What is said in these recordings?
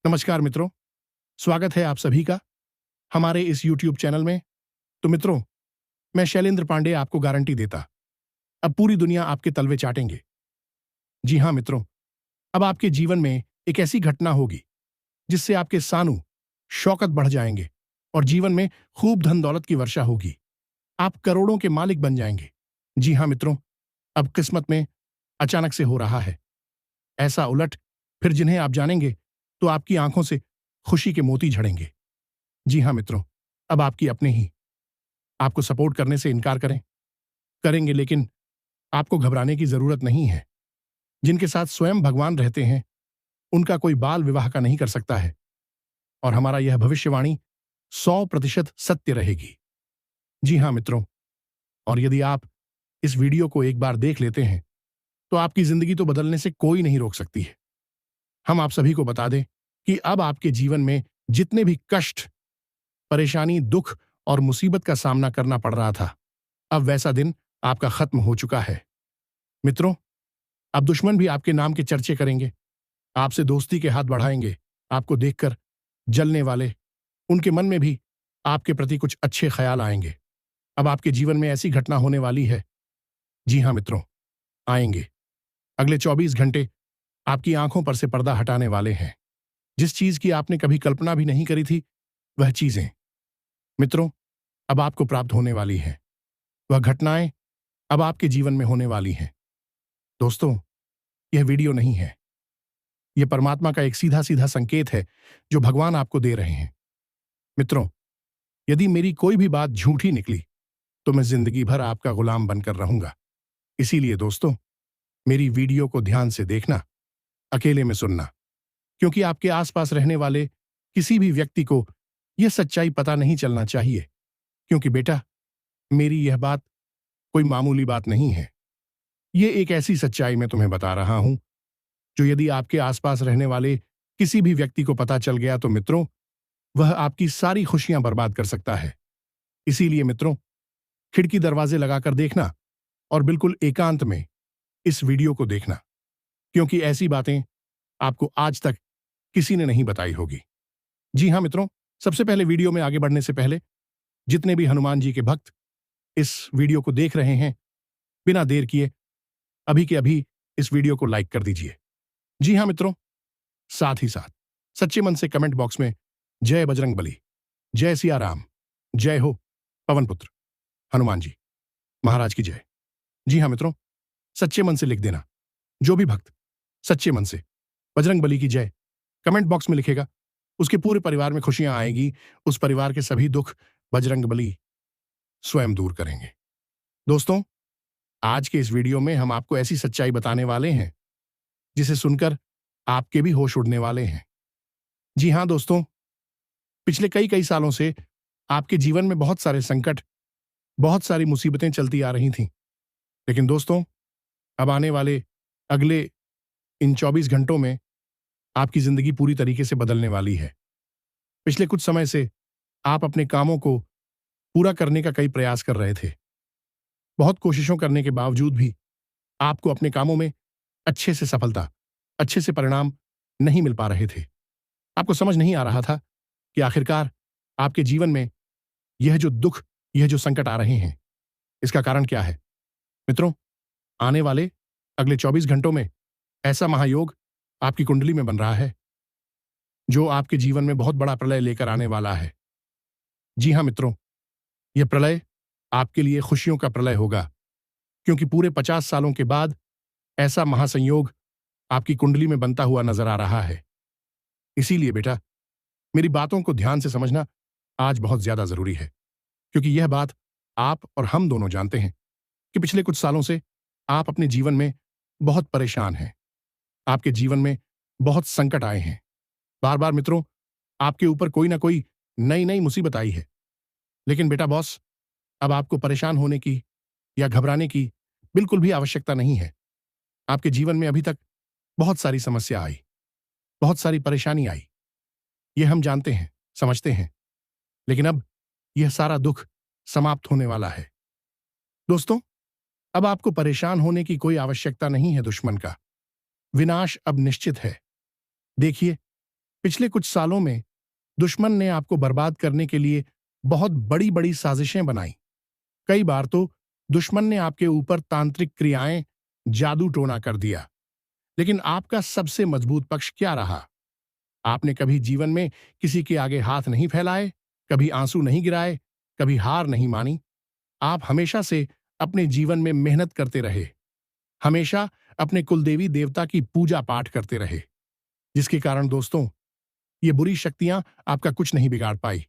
नमस्कार मित्रों, स्वागत है आप सभी का हमारे इस YouTube चैनल में। तो मित्रों, मैं शैलेंद्र पांडे आपको गारंटी देता, अब पूरी दुनिया आपके तलवे चाटेंगे। जी हाँ मित्रों, अब आपके जीवन में एक ऐसी घटना होगी जिससे आपके सानू शौकत बढ़ जाएंगे और जीवन में खूब धन दौलत की वर्षा होगी। आप करोड़ों के मालिक बन जाएंगे। जी हाँ मित्रों, अब किस्मत में अचानक से हो रहा है ऐसा उलट, फिर जिन्हें आप जानेंगे तो आपकी आंखों से खुशी के मोती झड़ेंगे। जी हाँ मित्रों, अब आपकी अपने ही आपको सपोर्ट करने से इनकार करेंगे, लेकिन आपको घबराने की जरूरत नहीं है। जिनके साथ स्वयं भगवान रहते हैं उनका कोई बाल विवाह का नहीं कर सकता है, और हमारा यह भविष्यवाणी 100% सत्य रहेगी। जी हाँ मित्रों, और यदि आप इस वीडियो को एक बार देख लेते हैं तो आपकी जिंदगी तो बदलने से कोई नहीं रोक सकती है। हम आप सभी को बता दें कि अब आपके जीवन में जितने भी कष्ट, परेशानी, दुख और मुसीबत का सामना करना पड़ रहा था, अब वैसा दिन आपका खत्म हो चुका है। मित्रों, अब दुश्मन भी आपके नाम के चर्चे करेंगे, आपसे दोस्ती के हाथ बढ़ाएंगे। आपको देखकर जलने वाले, उनके मन में भी आपके प्रति कुछ अच्छे ख्याल आएंगे। अब आपके जीवन में ऐसी घटना होने वाली है। जी हां मित्रों, आएंगे। अगले 24 घंटे आपकी आंखों पर से पर्दा हटाने वाले हैं। जिस चीज की आपने कभी कल्पना भी नहीं करी थी, वह चीजें मित्रों अब आपको प्राप्त होने वाली हैं। वह घटनाएं अब आपके जीवन में होने वाली हैं। दोस्तों, यह वीडियो नहीं है, यह परमात्मा का एक सीधा सीधा संकेत है जो भगवान आपको दे रहे हैं। मित्रों, यदि मेरी कोई भी बात झूठी निकली तो मैं जिंदगी भर आपका गुलाम बनकर रहूंगा। इसीलिए दोस्तों, मेरी वीडियो को ध्यान से देखना, अकेले में सुनना, क्योंकि आपके आसपास रहने वाले किसी भी व्यक्ति को यह सच्चाई पता नहीं चलना चाहिए। क्योंकि बेटा, मेरी यह बात कोई मामूली बात नहीं है। यह एक ऐसी सच्चाई मैं तुम्हें बता रहा हूं जो यदि आपके आसपास रहने वाले किसी भी व्यक्ति को पता चल गया तो मित्रों, वह आपकी सारी खुशियां बर्बाद कर सकता है। इसीलिए मित्रों, खिड़की दरवाजे लगाकर देखना और बिल्कुल एकांत में इस वीडियो को देखना, क्योंकि ऐसी बातें आपको आज तक किसी ने नहीं बताई होगी। जी हां मित्रों, सबसे पहले वीडियो में आगे बढ़ने से पहले जितने भी हनुमान जी के भक्त इस वीडियो को देख रहे हैं, बिना देर किए अभी के अभी इस वीडियो को लाइक कर दीजिए। जी हां मित्रों, साथ ही साथ सच्चे मन से कमेंट बॉक्स में जय बजरंग बली, जय सिया राम, जय हो पवन पुत्र हनुमान जी महाराज की जय। जी हां मित्रों, सच्चे मन से लिख देना। जो भी भक्त सच्चे मन से बजरंग बली की जय कमेंट बॉक्स में लिखेगा, उसके पूरे परिवार में खुशियां आएगी। उस परिवार के सभी दुख बजरंग बली स्वयं दूर करेंगे। दोस्तों, आज के इस वीडियो में हम आपको ऐसी सच्चाई बताने वाले हैं जिसे सुनकर आपके भी होश उड़ने वाले हैं। जी हां दोस्तों, पिछले कई कई सालों से आपके जीवन में बहुत सारे संकट, बहुत सारी मुसीबतें चलती आ रही थीं। लेकिन दोस्तों, अब आने वाले अगले इन 24 घंटों में आपकी जिंदगी पूरी तरीके से बदलने वाली है। पिछले कुछ समय से आप अपने कामों को पूरा करने का कई प्रयास कर रहे थे। बहुत कोशिशों करने के बावजूद भी आपको अपने कामों में अच्छे से सफलता, अच्छे से परिणाम नहीं मिल पा रहे थे। आपको समझ नहीं आ रहा था कि आखिरकार आपके जीवन में यह जो दुख, यह जो संकट आ रहे हैं, इसका कारण क्या है। मित्रों, आने वाले अगले 24 घंटों में ऐसा महायोग आपकी कुंडली में बन रहा है जो आपके जीवन में बहुत बड़ा प्रलय लेकर आने वाला है। जी हां मित्रों, यह प्रलय आपके लिए खुशियों का प्रलय होगा, क्योंकि पूरे 50 सालों के बाद ऐसा महासंयोग आपकी कुंडली में बनता हुआ नजर आ रहा है। इसीलिए बेटा, मेरी बातों को ध्यान से समझना आज बहुत ज्यादा जरूरी है, क्योंकि यह बात आप और हम दोनों जानते हैं कि पिछले कुछ सालों से आप अपने जीवन में बहुत परेशान हैं। आपके जीवन में बहुत संकट आए हैं। बार बार मित्रों, आपके ऊपर कोई ना कोई नई नई मुसीबत आई है। लेकिन बेटा बॉस, अब आपको परेशान होने की या घबराने की बिल्कुल भी आवश्यकता नहीं है। आपके जीवन में अभी तक बहुत सारी समस्या आई, बहुत सारी परेशानी आई। यह हम जानते हैं, समझते हैं, लेकिन अब यह सारा दुख समाप्त होने वाला है। दोस्तों, अब आपको परेशान होने की कोई आवश्यकता नहीं है। दुश्मन का विनाश अब निश्चित है। देखिए, पिछले कुछ सालों में दुश्मन ने आपको बर्बाद करने के लिए बहुत बड़ी बड़ी साजिशें बनाई। कई बार तो दुश्मन ने आपके ऊपर तांत्रिक क्रियाएं, जादू टोना कर दिया। लेकिन आपका सबसे मजबूत पक्ष क्या रहा? आपने कभी जीवन में किसी के आगे हाथ नहीं फैलाए, कभी आंसू नहीं गिराए, कभी हार नहीं मानी। आप हमेशा से अपने जीवन में मेहनत करते रहे, हमेशा अपने कुलदेवी देवता की पूजा पाठ करते रहे, जिसके कारण दोस्तों ये बुरी शक्तियां आपका कुछ नहीं बिगाड़ पाई।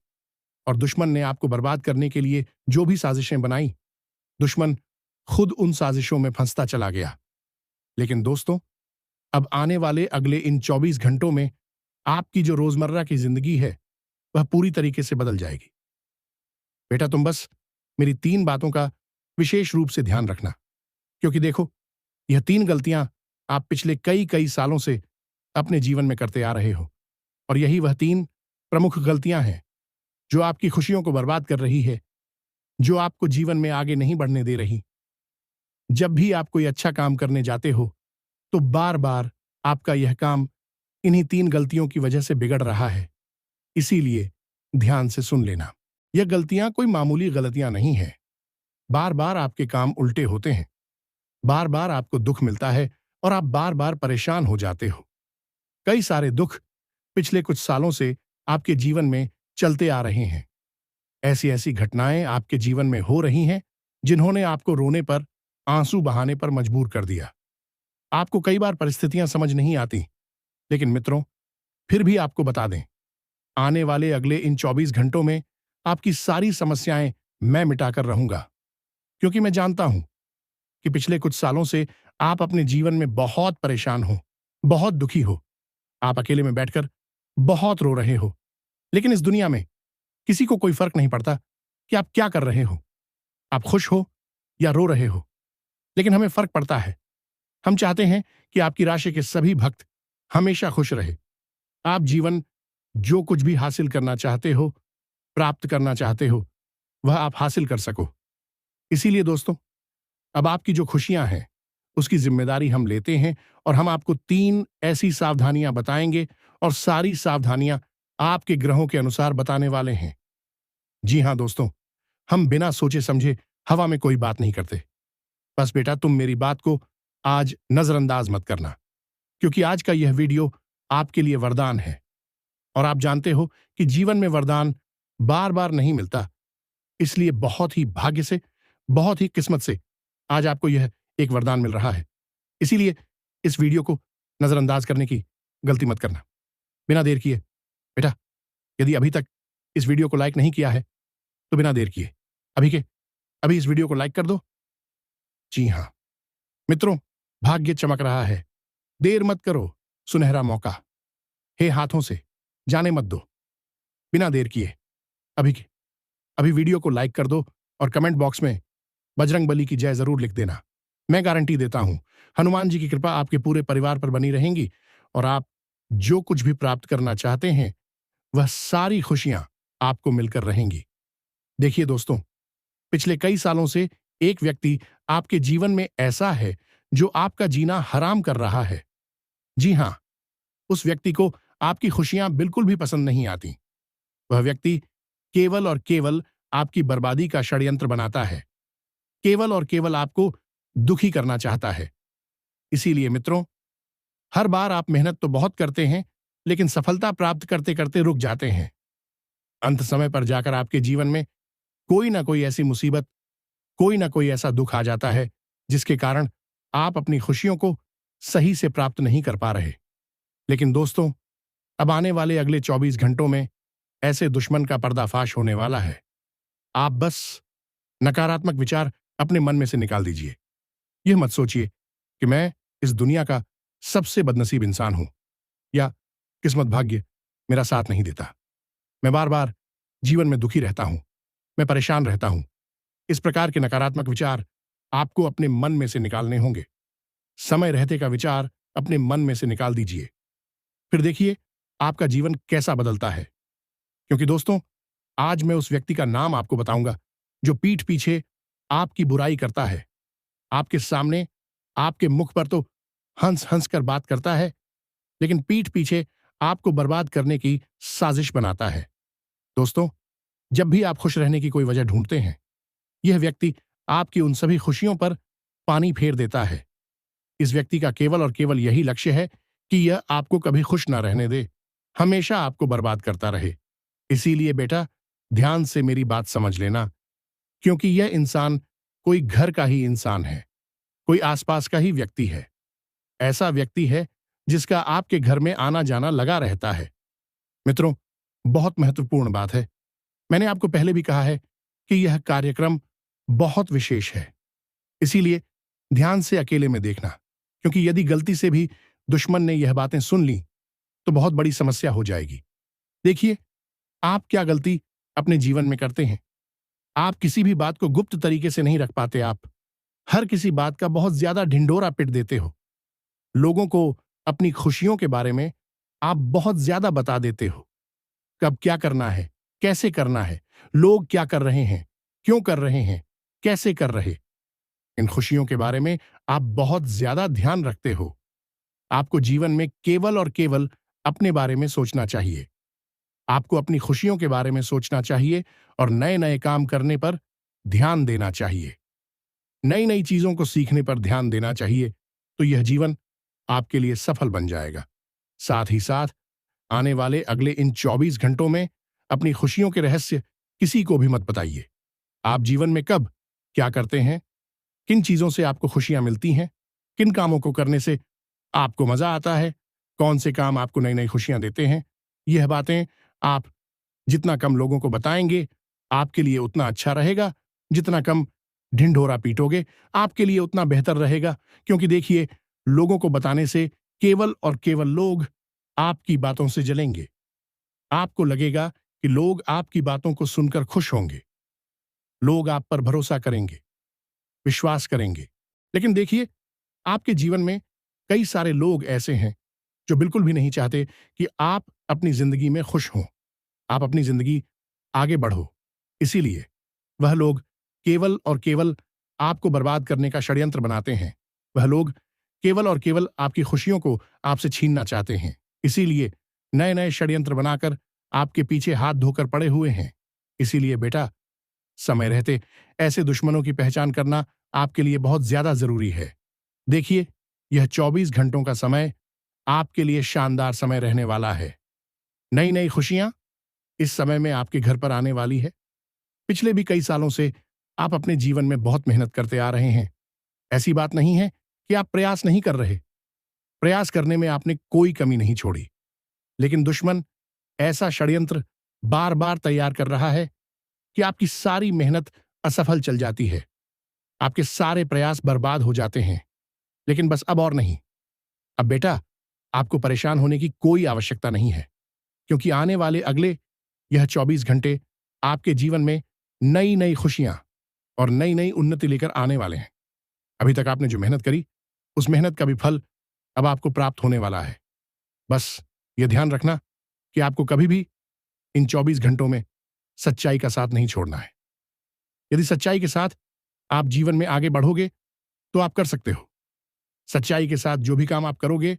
और दुश्मन ने आपको बर्बाद करने के लिए जो भी साजिशें बनाई, दुश्मन खुद उन साजिशों में फंसता चला गया। लेकिन दोस्तों, अब आने वाले अगले इन 24 घंटों में आपकी जो रोजमर्रा की जिंदगी है वह पूरी तरीके से बदल जाएगी। बेटा, तुम बस मेरी 3 बातों का विशेष रूप से ध्यान रखना, क्योंकि देखो, यह 3 गलतियां आप पिछले कई कई सालों से अपने जीवन में करते आ रहे हो, और यही वह 3 प्रमुख गलतियां हैं जो आपकी खुशियों को बर्बाद कर रही है, जो आपको जीवन में आगे नहीं बढ़ने दे रही। जब भी आप कोई अच्छा काम करने जाते हो तो बार बार आपका यह काम इन्हीं 3 गलतियों की वजह से बिगड़ रहा है। इसीलिए ध्यान से सुन लेना। यह गलतियां कोई मामूली गलतियां नहीं हैं। बार बार आपके काम उल्टे होते हैं, बार बार आपको दुख मिलता है और आप बार बार परेशान हो जाते हो। कई सारे दुख पिछले कुछ सालों से आपके जीवन में चलते आ रहे हैं। ऐसी ऐसी घटनाएं आपके जीवन में हो रही हैं जिन्होंने आपको रोने पर, आंसू बहाने पर मजबूर कर दिया। आपको कई बार परिस्थितियां समझ नहीं आती, लेकिन मित्रों, फिर भी आपको बता दें, आने वाले अगले इन 24 घंटों में आपकी सारी समस्याएं मैं मिटाकर रहूंगा। क्योंकि मैं जानता हूं कि पिछले कुछ सालों से आप अपने जीवन में बहुत परेशान हो, बहुत दुखी हो। आप अकेले में बैठकर बहुत रो रहे हो। लेकिन इस दुनिया में किसी को कोई फर्क नहीं पड़ता कि आप क्या कर रहे हो, आप खुश हो या रो रहे हो। लेकिन हमें फर्क पड़ता है। हम चाहते हैं कि आपकी राशि के सभी भक्त हमेशा खुश रहे। आप जीवन जो कुछ भी हासिल करना चाहते हो, प्राप्त करना चाहते हो, वह आप हासिल कर सको। इसीलिए दोस्तों, अब आपकी जो खुशियां हैं उसकी जिम्मेदारी हम लेते हैं, और हम आपको 3 ऐसी सावधानियां बताएंगे, और सारी सावधानियां आपके ग्रहों के अनुसार बताने वाले हैं। जी हां दोस्तों, हम बिना सोचे समझे हवा में कोई बात नहीं करते। बस बेटा, तुम मेरी बात को आज नजरअंदाज मत करना, क्योंकि आज का यह वीडियो आपके लिए वरदान है। और आप जानते हो कि जीवन में वरदान बार बार नहीं मिलता, इसलिए बहुत ही भाग्य से, बहुत ही किस्मत से आज आपको यह एक वरदान मिल रहा है। इसीलिए इस वीडियो को नजरअंदाज करने की गलती मत करना। बिना देर किए बेटा, यदि अभी तक इस वीडियो को लाइक नहीं किया है तो बिना देर किए अभी के अभी इस वीडियो को लाइक कर दो। जी हां मित्रों, भाग्य चमक रहा है। देर मत करो, सुनहरा मौका हे हाथों से जाने मत दो। बिना देर किए अभी के अभी वीडियो को लाइक कर दो, और कमेंट बॉक्स में बजरंग बली की जय जरूर लिख देना। मैं गारंटी देता हूं, हनुमान जी की कृपा आपके पूरे परिवार पर बनी रहेंगी, और आप जो कुछ भी प्राप्त करना चाहते हैं वह सारी खुशियां आपको मिलकर रहेंगी। देखिए दोस्तों, पिछले कई सालों से एक व्यक्ति आपके जीवन में ऐसा है जो आपका जीना हराम कर रहा है। जी हां, उस व्यक्ति को आपकी खुशियां बिल्कुल भी पसंद नहीं आती। वह व्यक्ति केवल और केवल आपकी बर्बादी का षड्यंत्र बनाता है, केवल और केवल आपको दुखी करना चाहता है। इसीलिए मित्रों, हर बार आप मेहनत तो बहुत करते हैं, लेकिन सफलता प्राप्त करते करते रुक जाते हैं। अंत समय पर जाकर आपके जीवन में कोई ना कोई ऐसी मुसीबत, कोई ना कोई ऐसा दुख आ जाता है जिसके कारण आप अपनी खुशियों को सही से प्राप्त नहीं कर पा रहे। लेकिन दोस्तों, अब आने वाले अगले 24 घंटों में ऐसे दुश्मन का पर्दाफाश होने वाला है। आप बस नकारात्मक विचार अपने मन में से निकाल दीजिए। यह मत सोचिए कि मैं इस दुनिया का सबसे बदनसीब इंसान हूं, या किस्मत भाग्य मेरा साथ नहीं देता। मैं बार बार जीवन में दुखी रहता हूं, मैं परेशान रहता हूं। इस प्रकार के नकारात्मक विचार आपको अपने मन में से निकालने होंगे। समय रहते का विचार अपने मन में से निकाल दीजिए। फिर देखिए आपका जीवन कैसा बदलता है। क्योंकि दोस्तों, आज मैं उस व्यक्ति का नाम आपको बताऊंगा जो पीठ पीछे आपकी बुराई करता है। आपके सामने, आपके मुख पर तो हंस हंस कर बात करता है, लेकिन पीठ पीछे आपको बर्बाद करने की साजिश बनाता है। दोस्तों, जब भी आप खुश रहने की कोई वजह ढूंढते हैं, यह व्यक्ति आपकी उन सभी खुशियों पर पानी फेर देता है। इस व्यक्ति का केवल और केवल यही लक्ष्य है कि यह आपको कभी खुश ना रहने दे, हमेशा आपको बर्बाद करता रहे। इसीलिए बेटा, ध्यान से मेरी बात समझ लेना, क्योंकि यह इंसान कोई घर का ही इंसान है, कोई आसपास का ही व्यक्ति है। ऐसा व्यक्ति है जिसका आपके घर में आना जाना लगा रहता है। मित्रों, बहुत महत्वपूर्ण बात है। मैंने आपको पहले भी कहा है कि यह कार्यक्रम बहुत विशेष है। इसीलिए ध्यान से अकेले में देखना, क्योंकि यदि गलती से भी दुश्मन ने यह बातें सुन ली तो बहुत बड़ी समस्या हो जाएगी। देखिए, आप क्या गलती अपने जीवन में करते हैं। आप किसी भी बात को गुप्त तरीके से नहीं रख पाते। आप हर किसी बात का बहुत ज्यादा ढिंढोरा पिट देते हो। लोगों को अपनी खुशियों के बारे में आप बहुत ज्यादा बता देते हो। कब क्या करना है, कैसे करना है, लोग क्या कर रहे हैं, क्यों कर रहे हैं, कैसे कर रहे। इन खुशियों के बारे में आप बहुत ज्यादा ध्यान रखते हो। आपको जीवन में केवल और केवल अपने बारे में सोचना चाहिए। आपको अपनी खुशियों के बारे में सोचना चाहिए और नए नए काम करने पर ध्यान देना चाहिए। नई नई चीजों को सीखने पर ध्यान देना चाहिए, तो यह जीवन आपके लिए सफल बन जाएगा। साथ ही साथ आने वाले अगले इन 24 घंटों में अपनी खुशियों के रहस्य किसी को भी मत बताइए। आप जीवन में कब क्या करते हैं, किन चीजों से आपको खुशियां मिलती हैं, किन कामों को करने से आपको मजा आता है, कौन से काम आपको नई नई खुशियां देते हैं, यह बातें आप जितना कम लोगों को बताएंगे, आपके लिए उतना अच्छा रहेगा। जितना कम ढिंढोरा पीटोगे, आपके लिए उतना बेहतर रहेगा। क्योंकि देखिए, लोगों को बताने से केवल और केवल लोग आपकी बातों से जलेंगे। आपको लगेगा कि लोग आपकी बातों को सुनकर खुश होंगे, लोग आप पर भरोसा करेंगे, विश्वास करेंगे। लेकिन देखिए, आपके जीवन में कई सारे लोग ऐसे हैं जो बिल्कुल भी नहीं चाहते कि आप अपनी जिंदगी में खुश हों, आप अपनी जिंदगी आगे बढ़ो। इसीलिए वह लोग केवल और केवल आपको बर्बाद करने का षड्यंत्र बनाते हैं। वह लोग केवल और केवल आपकी खुशियों को आपसे छीनना चाहते हैं। इसीलिए नए नए षड्यंत्र बनाकर आपके पीछे हाथ धोकर पड़े हुए हैं। इसीलिए बेटा, समय रहते ऐसे दुश्मनों की पहचान करना आपके लिए बहुत ज्यादा जरूरी है। देखिए, यह 24 घंटों का समय आपके लिए शानदार समय रहने वाला है। नई नई खुशियां इस समय में आपके घर पर आने वाली है। पिछले भी कई सालों से आप अपने जीवन में बहुत मेहनत करते आ रहे हैं। ऐसी बात नहीं है कि आप प्रयास नहीं कर रहे। प्रयास करने में आपने कोई कमी नहीं छोड़ी। लेकिन दुश्मन ऐसा षड्यंत्र बार बार तैयार कर रहा है कि आपकी सारी मेहनत असफल चल जाती है। आपके सारे प्रयास बर्बाद हो जाते हैं। लेकिन बस अब और नहीं। अब बेटा, आपको परेशान होने की कोई आवश्यकता नहीं है, क्योंकि आने वाले अगले यह 24 घंटे आपके जीवन में नई नई खुशियां और नई नई उन्नति लेकर आने वाले हैं। अभी तक आपने जो मेहनत करी, उस मेहनत का भी फल अब आपको प्राप्त होने वाला है। बस यह ध्यान रखना कि आपको कभी भी इन 24 घंटों में सच्चाई का साथ नहीं छोड़ना है। यदि सच्चाई के साथ आप जीवन में आगे बढ़ोगे तो आप कर सकते हो। सच्चाई के साथ जो भी काम आप करोगे,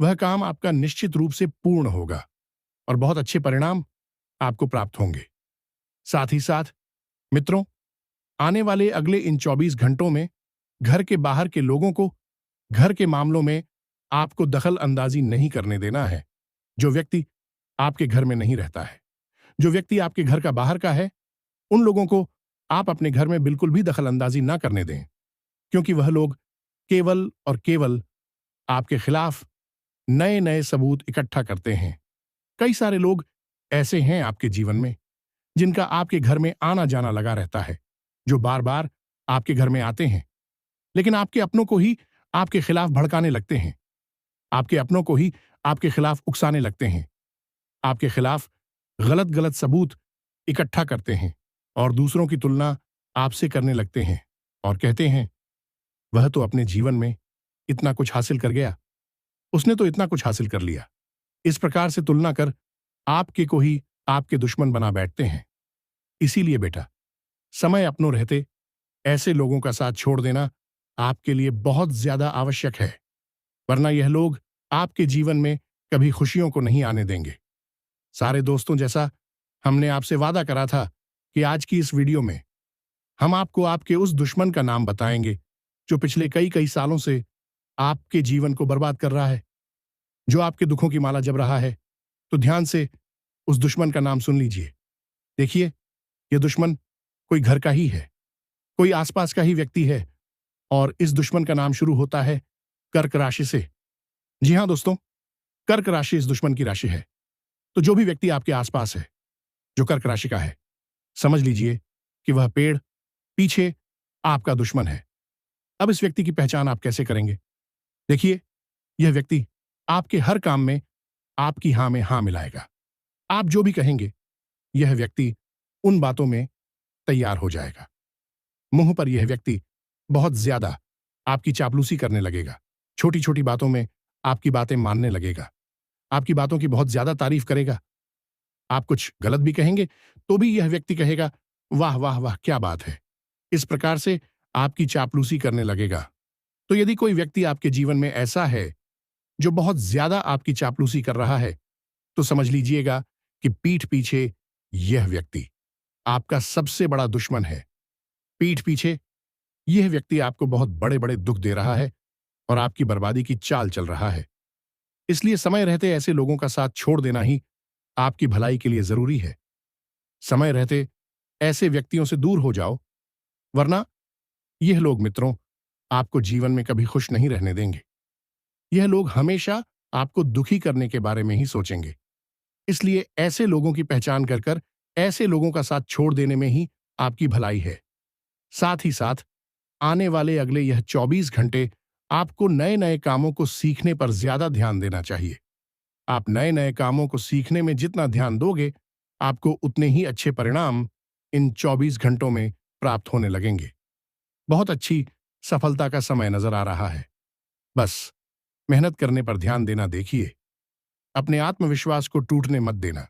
वह काम आपका निश्चित रूप से पूर्ण होगा और बहुत अच्छे परिणाम आपको प्राप्त होंगे। साथ ही साथ मित्रों, आने वाले अगले इन 24 घंटों में घर के बाहर के लोगों को घर के मामलों में आपको दखल अंदाजी नहीं करने देना है। जो व्यक्ति आपके घर में नहीं रहता है, जो व्यक्ति आपके घर का बाहर का है, उन लोगों को आप अपने घर में बिल्कुल भी दखल अंदाजी ना करने दें, क्योंकि वह लोग केवल और केवल आपके खिलाफ नए नए सबूत इकट्ठा करते हैं। कई सारे लोग ऐसे हैं आपके जीवन में जिनका आपके घर में आना जाना लगा रहता है, जो बार बार आपके घर में आते हैं, लेकिन आपके अपनों को ही आपके खिलाफ भड़काने लगते हैं। आपके अपनों को ही आपके खिलाफ उकसाने लगते हैं। आपके खिलाफ गलत गलत सबूत इकट्ठा करते हैं और दूसरों की तुलना आपसे करने लगते हैं और कहते हैं, वह तो अपने जीवन में इतना कुछ हासिल कर गया, उसने तो इतना कुछ हासिल कर लिया। इस प्रकार से तुलना कर आपके को ही आपके दुश्मन बना बैठते हैं। इसीलिए बेटा, समय अपनों रहते ऐसे लोगों का साथ छोड़ देना आपके लिए बहुत ज्यादा आवश्यक है, वरना यह लोग आपके जीवन में कभी खुशियों को नहीं आने देंगे। सारे दोस्तों, जैसा हमने आपसे वादा करा था कि आज की इस वीडियो में हम आपको आपके उस दुश्मन का नाम बताएंगे जो पिछले कई कई सालों से आपके जीवन को बर्बाद कर रहा है, जो आपके दुखों की माला जप रहा है। तो ध्यान से उस दुश्मन का नाम सुन लीजिए। देखिए, यह दुश्मन कोई घर का ही है, कोई आसपास का ही व्यक्ति है, और इस दुश्मन का नाम शुरू होता है कर्क राशि से। जी हां दोस्तों, कर्क राशि इस दुश्मन की राशि है। तो जो भी व्यक्ति आपके आसपास है जो कर्क राशि का है, समझ लीजिए कि वह पेड़ पीछे आपका दुश्मन है। अब इस व्यक्ति की पहचान आप कैसे करेंगे? देखिए, यह व्यक्ति आपके हर काम में आपकी हां में हां मिलाएगा। आप जो भी कहेंगे, यह व्यक्ति उन बातों में तैयार हो जाएगा। मुंह पर यह व्यक्ति बहुत ज्यादा आपकी चापलूसी करने लगेगा। छोटी छोटी बातों में आपकी बातें मानने लगेगा। आपकी बातों की बहुत ज्यादा तारीफ करेगा। आप कुछ गलत भी कहेंगे तो भी यह व्यक्ति कहेगा, वाह वाह वाह, क्या बात है। इस प्रकार से आपकी चापलूसी करने लगेगा। तो यदि कोई व्यक्ति आपके जीवन में ऐसा है जो बहुत ज्यादा आपकी चापलूसी कर रहा है, तो समझ लीजिएगा कि पीठ पीछे यह व्यक्ति आपका सबसे बड़ा दुश्मन है। पीठ पीछे यह व्यक्ति आपको बहुत बड़े बड़े दुख दे रहा है और आपकी बर्बादी की चाल चल रहा है। इसलिए समय रहते ऐसे लोगों का साथ छोड़ देना ही आपकी भलाई के लिए जरूरी है। समय रहते ऐसे व्यक्तियों से दूर हो जाओ, वरना यह लोग मित्रों आपको जीवन में कभी खुश नहीं रहने देंगे। यह लोग हमेशा आपको दुखी करने के बारे में ही सोचेंगे। इसलिए ऐसे लोगों की पहचान कर कर ऐसे लोगों का साथ छोड़ देने में ही आपकी भलाई है। साथ ही साथ आने वाले अगले यह 24 घंटे आपको नए नए कामों को सीखने पर ज्यादा ध्यान देना चाहिए। आप नए नए कामों को सीखने में जितना ध्यान दोगे, आपको उतने ही अच्छे परिणाम इन 24 घंटों में प्राप्त होने लगेंगे। बहुत अच्छी सफलता का समय नजर आ रहा है। बस मेहनत करने पर ध्यान देना। देखिए, अपने आत्मविश्वास को टूटने मत देना,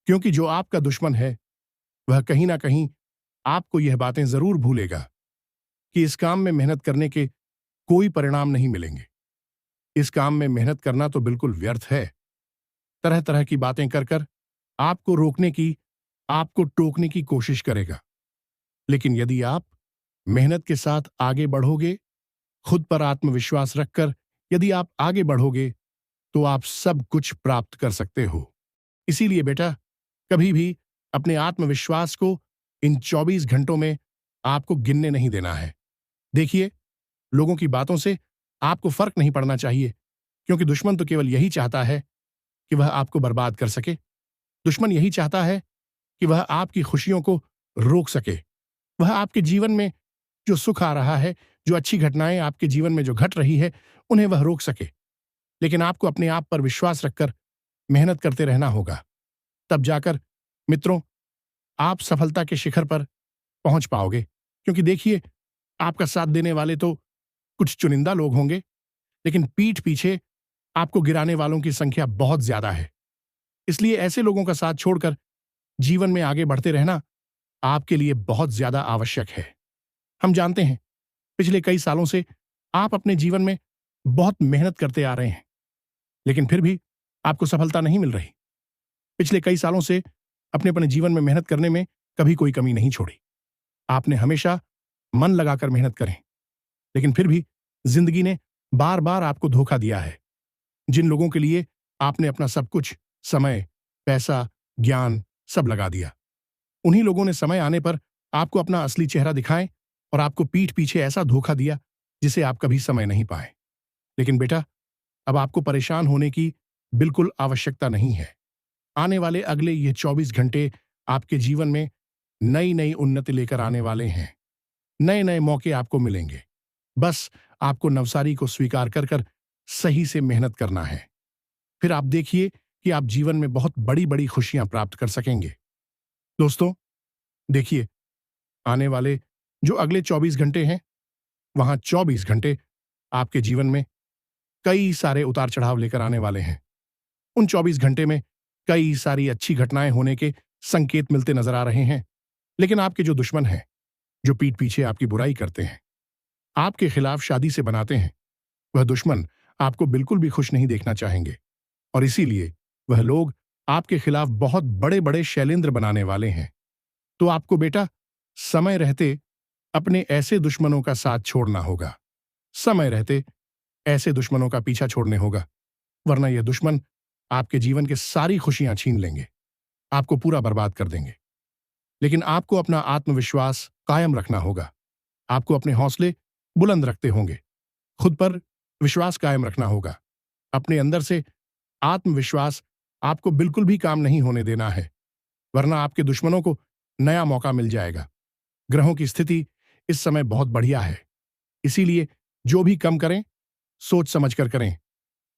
क्योंकि जो आपका दुश्मन है वह कहीं ना कहीं आपको यह बातें जरूर भूलेगा कि इस काम में मेहनत करने के कोई परिणाम नहीं मिलेंगे। इस काम में मेहनत करना तो बिल्कुल व्यर्थ है। तरह तरह की बातें कर कर आपको रोकने की, आपको टोकने की कोशिश करेगा। लेकिन यदि आप मेहनत के साथ आगे बढ़ोगे, खुद पर आत्मविश्वास रखकर यदि आप आगे बढ़ोगे, तो आप सब कुछ प्राप्त कर सकते हो। इसीलिए बेटा, कभी भी अपने आत्मविश्वास को इन 24 घंटों में आपको गिनने नहीं देना है। देखिए, लोगों की बातों से आपको फर्क नहीं पड़ना चाहिए, क्योंकि दुश्मन तो केवल यही चाहता है कि वह आपको बर्बाद कर सके। दुश्मन यही चाहता है कि वह आपकी खुशियों को रोक सके। वह आपके जीवन में जो सुख आ रहा है, जो अच्छी घटनाएं आपके जीवन में जो घट रही है, उन्हें वह रोक सके। लेकिन आपको अपने आप पर विश्वास रखकर मेहनत करते रहना होगा। तब जाकर मित्रों आप सफलता के शिखर पर पहुंच पाओगे। क्योंकि देखिए, आपका साथ देने वाले तो कुछ चुनिंदा लोग होंगे, लेकिन पीठ पीछे आपको गिराने वालों की संख्या बहुत ज्यादा है। इसलिए ऐसे लोगों का साथ छोड़कर जीवन में आगे बढ़ते रहना आपके लिए बहुत ज्यादा आवश्यक है। हम जानते हैं, पिछले कई सालों से आप अपने जीवन में बहुत मेहनत करते आ रहे हैं, लेकिन फिर भी आपको सफलता नहीं मिल रही। पिछले कई सालों से अपने अपने जीवन में मेहनत करने में कभी कोई कमी नहीं छोड़ी। आपने हमेशा मन लगाकर मेहनत करें, लेकिन फिर भी जिंदगी ने बार बार आपको धोखा दिया है। जिन लोगों के लिए आपने अपना सब कुछ, समय, पैसा, ज्ञान सब लगा दिया, उन्हीं लोगों ने समय आने पर आपको अपना असली चेहरा दिखाए और आपको पीठ पीछे ऐसा धोखा दिया जिसे आप कभी समय नहीं पाए। लेकिन बेटा, अब आपको परेशान होने की बिल्कुल आवश्यकता नहीं है। आने वाले अगले ये 24 घंटे आपके जीवन में नई नई उन्नति लेकर आने वाले हैं। नए नए मौके आपको मिलेंगे। बस आपको नवसारी को स्वीकार कर कर सही से मेहनत करना है। फिर आप देखिए कि आप जीवन में बहुत बड़ी बड़ी खुशियां प्राप्त कर सकेंगे। दोस्तों, देखिए, आने वाले जो अगले 24 घंटे हैं, वहां 24 घंटे आपके जीवन में कई सारे उतार चढ़ाव लेकर आने वाले हैं। उन 24 घंटे में कई सारी अच्छी घटनाएं होने के संकेत मिलते नजर आ रहे हैं। लेकिन आपके जो दुश्मन हैं, जो पीठ पीछे आपकी बुराई करते हैं, आपके खिलाफ शादी से बनाते हैं, वह दुश्मन आपको बिल्कुल भी खुश नहीं देखना चाहेंगे। और इसीलिए वह लोग आपके खिलाफ बहुत बड़े बड़े शैलेंद्र बनाने वाले हैं। तो आपको बेटा समय रहते अपने ऐसे दुश्मनों का साथ छोड़ना होगा, समय रहते ऐसे दुश्मनों का पीछा छोड़ने होगा, वरना यह दुश्मन आपके जीवन के सारी खुशियां छीन लेंगे, आपको पूरा बर्बाद कर देंगे। लेकिन आपको अपना आत्मविश्वास कायम रखना होगा, आपको अपने हौसले बुलंद रखते होंगे, खुद पर विश्वास कायम रखना होगा। अपने अंदर से आत्मविश्वास आपको बिल्कुल भी काम नहीं होने देना है, वरना आपके दुश्मनों को नया मौका मिल जाएगा। ग्रहों की स्थिति इस समय बहुत बढ़िया है, इसीलिए जो भी कम करें सोच समझ कर करें,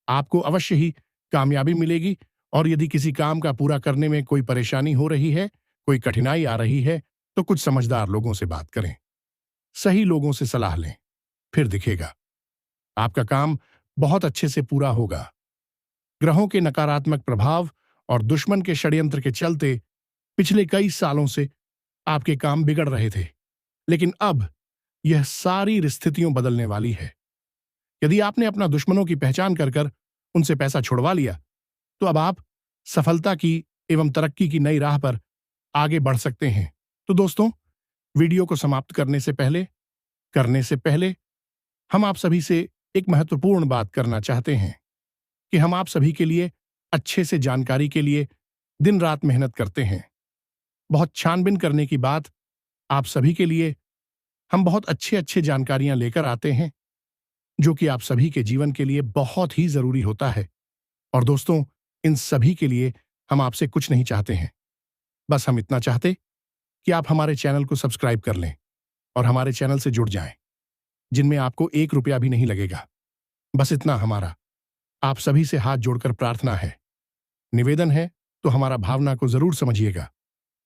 आपको अवश्य ही कामयाबी मिलेगी। और यदि किसी काम का पूरा करने में कोई परेशानी हो रही है, कोई कठिनाई आ रही है, तो कुछ समझदार लोगों से बात करें, सही लोगों से सलाह लें, फिर दिखेगा आपका काम बहुत अच्छे से पूरा होगा। ग्रहों के नकारात्मक प्रभाव और दुश्मन के षड्यंत्र के चलते पिछले कई सालों से आपके काम बिगड़ रहे थे, लेकिन अब यह सारी स्थितियां बदलने वाली है। यदि आपने अपना दुश्मनों की पहचान कर कर उनसे पैसा छुड़वा लिया, तो अब आप सफलता की एवं तरक्की की नई राह पर आगे बढ़ सकते हैं। तो दोस्तों, वीडियो को समाप्त करने से पहले हम आप सभी से एक महत्वपूर्ण बात करना चाहते हैं कि हम आप सभी के लिए अच्छे से जानकारी के लिए दिन रात मेहनत करते हैं। बहुत छानबीन करने की बात आप सभी के लिए हम बहुत अच्छे अच्छे जानकारियां लेकर आते हैं, जो कि आप सभी के जीवन के लिए बहुत ही जरूरी होता है। और दोस्तों, इन सभी के लिए हम आपसे कुछ नहीं चाहते हैं, बस हम इतना चाहते कि आप हमारे चैनल को सब्सक्राइब कर लें और हमारे चैनल से जुड़ जाएं, जिनमें आपको 1 रुपया भी नहीं लगेगा। बस इतना हमारा आप सभी से हाथ जोड़कर प्रार्थना है, निवेदन है, तो हमारा भावना को जरूर समझिएगा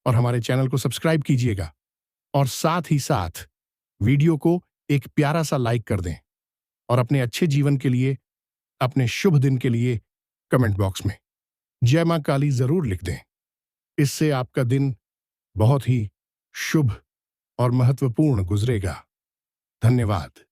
और हमारे चैनल को सब्सक्राइब कीजिएगा और साथ ही साथ वीडियो को एक प्यारा सा लाइक कर दें और अपने अच्छे जीवन के लिए, अपने शुभ दिन के लिए कमेंट बॉक्स में जय मां काली जरूर लिख दें। इससे आपका दिन बहुत ही शुभ और महत्वपूर्ण गुजरेगा। धन्यवाद।